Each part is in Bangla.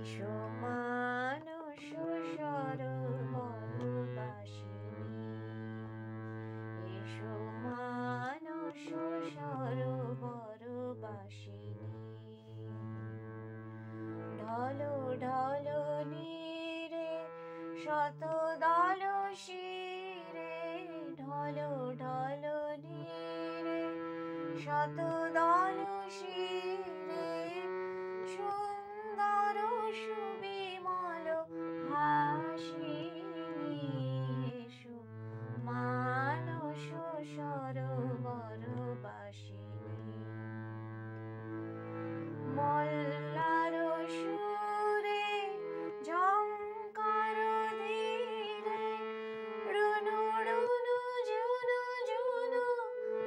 এসো মানস সরোবরবাসিনী, এসো মানস সরোবরবাসিনী। ঢলো ঢলো নীরে শত দল শিরে, ঢলো ঢলো নীরে শত দল শিরে, সুন্দর সুবিমল হাসিনী। এসো মানস সরোবরবাসিনী। মল্লার সুরে ঝঙ্কার ধীরে, রুনু রুনু ঝুনু ঝুনু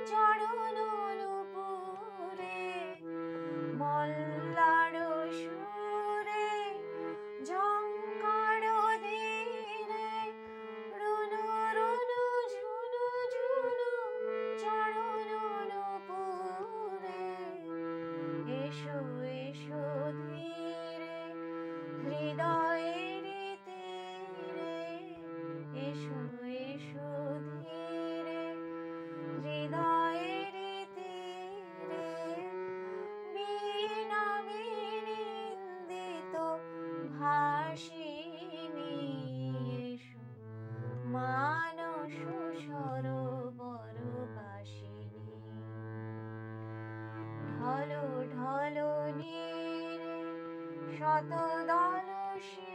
চরণ নূপুরে। মল্লার সুরে ঝঙ্কার ধীরে, রুনু রুনু ঝুনু ঝুনু চরণ নূপুরে। এসো এসো ধীরে হৃদয়ের তীরে, এসো এসো ধীরে হৃদয়ের তীরে। বীণা বিনিন্দিত ভাসিনী, এসো মানস সরোবরবাসিনী। ঢলো ঢলো নীরে শত দল শিরে,